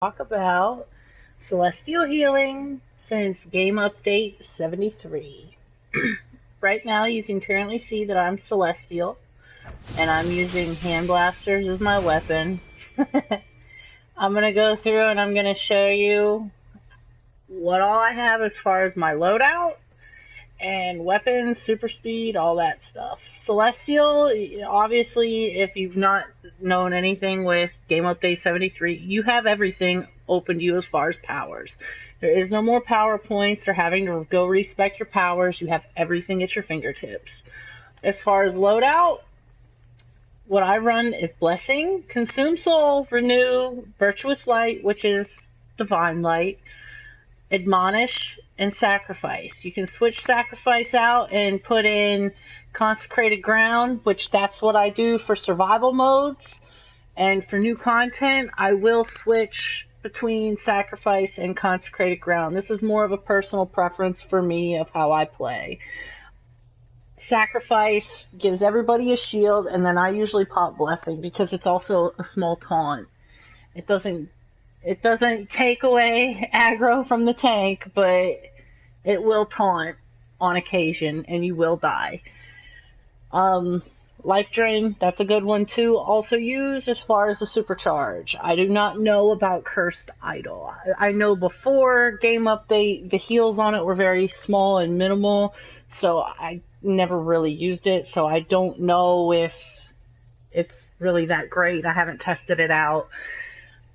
Talk about celestial healing since game update 73. Right now you can currently see that I'm celestial and I'm using hand blasters as my weapon. I'm going to go through and I'm going to show you what all I have as far as my loadout and weapons, super speed, all that stuff. Celestial, obviously, if you've not known anything with Game Update 73, you have everything open to you as far as powers. There is no more power points or having to go respec your powers. You have everything at your fingertips. As far as loadout, what I run is Blessing, Consume Soul, Renew, Virtuous Light, which is Divine Light, Admonish, and Sacrifice. You can switch Sacrifice out and put in Consecrated Ground, which that's what I do for survival modes. And for new content, I will switch between Sacrifice and Consecrated Ground. This is more of a personal preference for me of how I play. Sacrifice gives everybody a shield, and then I usually pop Blessing because it's also a small taunt. It doesn't take away aggro from the tank, but it will taunt on occasion, and you will die. Life Drain, that's a good one too. Also used as far as the supercharge. I do not know about Cursed Idol. I know before game update, the heals on it were very small and minimal, so I never really used it, so I don't know if it's really that great. I haven't tested it out.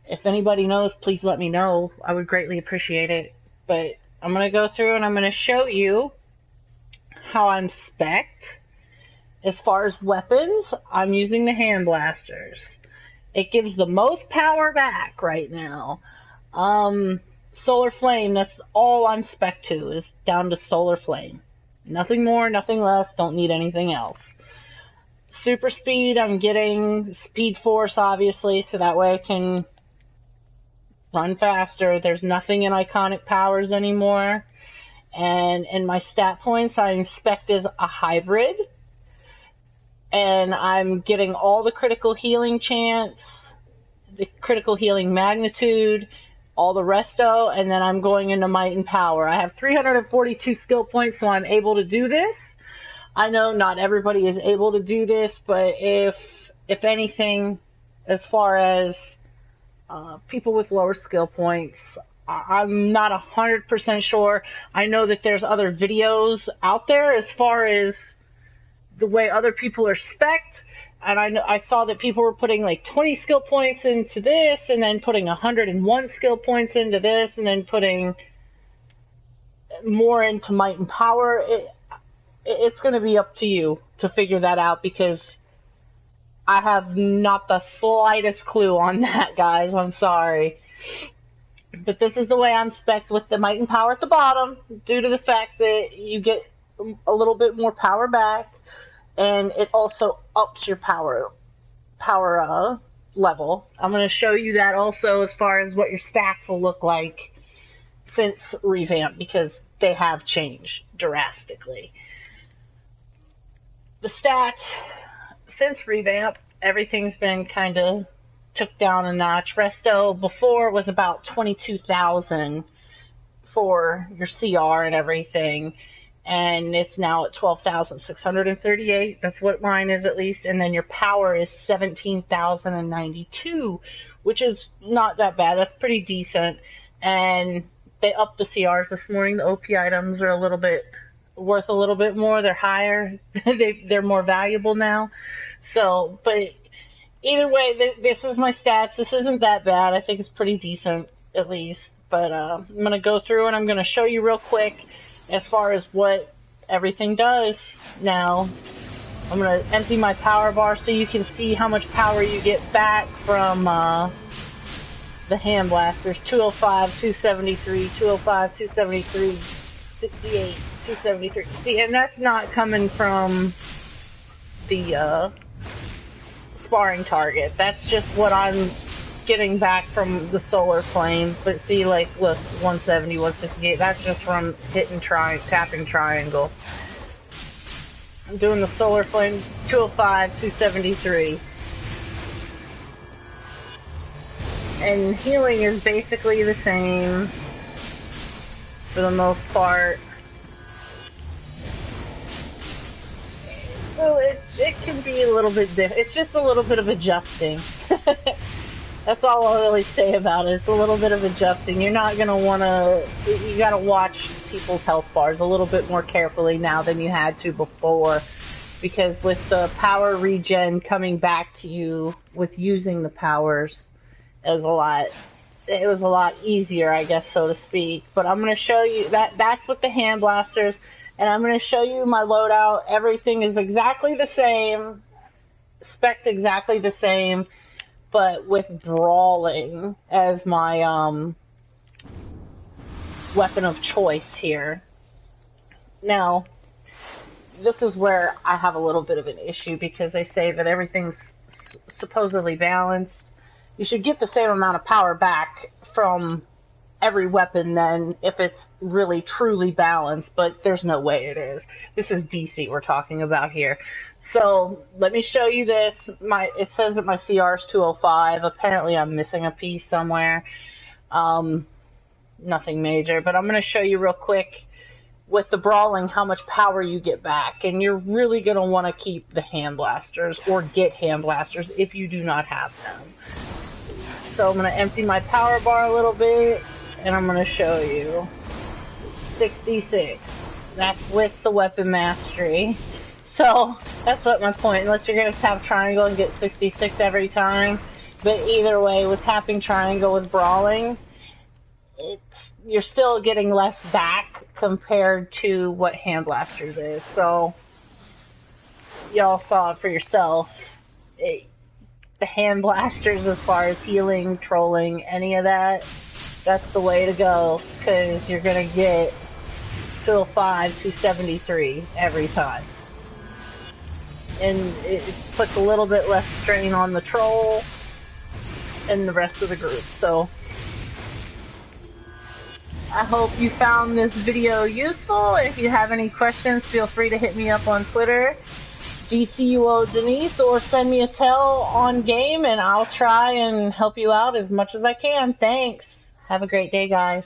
If anybody knows, please let me know. I would greatly appreciate it. But I'm going to go through and I'm going to show you how I'm spec'd. As far as weapons, I'm using the hand blasters. It gives the most power back right now. Solar Flame, that's all I'm spec'd to, is down to Solar Flame. Nothing more, nothing less, don't need anything else. Super Speed, I'm getting Speed Force, obviously, so that way I can run faster. There's nothing in Iconic Powers anymore. And in my stat points, I'm spec'd as a hybrid. And I'm getting all the critical healing chance, the critical healing magnitude, all the resto, and then I'm going into might and power. I have 342 skill points, so I'm able to do this. I know not everybody is able to do this, but if anything, as far as people with lower skill points, I'm not 100% sure. I know that there's other videos out there as far as the way other people are spec'd, and I saw that people were putting like 20 skill points into this, and then putting 101 skill points into this, and then putting more into might and power. It's going to be up to you to figure that out, because I have not the slightest clue on that, guys. I'm sorry. But this is the way I'm spec'd with the might and power at the bottom, due to the fact that you get a little bit more power back, and it also ups your power level. I'm going to show you that also as far as what your stats will look like since revamp, because they have changed drastically. The stats since revamp, everything's been kind of took down a notch. Resto before was about 22,000 for your CR and everything, and it's now at 12,638. That's what mine is, at least. And then your power is 17,092, which is not that bad. That's pretty decent. And they upped the CRs this morning. The OP items are worth a little bit more. They're higher. They're more valuable now. So, but either way, this is my stats. This isn't that bad. I think it's pretty decent, at least. But I'm going to go through and I'm going to show you real quick as far as what everything does now. I'm going to empty my power bar so you can see how much power you get back from the hand blasters. 205, 273, 205, 273, 68, 273. See, and that's not coming from the sparring target. That's just what I'm getting back from the Solar Flame. But see, like, look, 170, 168, that's just from tapping triangle. I'm doing the Solar Flame, 205, 273. And healing is basically the same for the most part. So it can be a little bit different. It's just a little bit of adjusting. That's all I'll really say about it. It's a little bit of adjusting. You're not going to want to... You got to watch people's health bars a little bit more carefully now than you had to before. Because with the power regen coming back to you with using the powers, it was a lot easier, I guess, so to speak. But I'm going to show you... That's with the hand blasters. And I'm going to show you my loadout. Everything is exactly the same. Spec exactly the same. But with brawling as my weapon of choice here. Now, this is where I have a little bit of an issue because they say that everything's supposedly balanced. You should get the same amount of power back from every weapon then if it's really truly balanced, but there's no way it is. This is DC we're talking about here. So let me show you this. It says that my CR is 205. Apparently I'm missing a piece somewhere. Nothing major, but I'm going to show you real quick with the brawling how much power you get back. And you're really going to want to keep the hand blasters or get hand blasters if you do not have them. So I'm going to empty my power bar a little bit and I'm going to show you. 66. That's with the weapon mastery. So, that's what my point, unless you're going to tap triangle and get 66 every time. But either way, with tapping triangle with brawling, you're still getting less back compared to what hand blasters is. So, y'all saw it for yourself. The hand blasters, as far as healing, trolling, any of that, that's the way to go. Because you're going to get 205, 273 every time. And it puts a little bit less strain on the troll and the rest of the group. So I hope you found this video useful. If you have any questions, feel free to hit me up on Twitter, DCUO Denise, or send me a tell on game and I'll try and help you out as much as I can. Thanks. Have a great day, guys.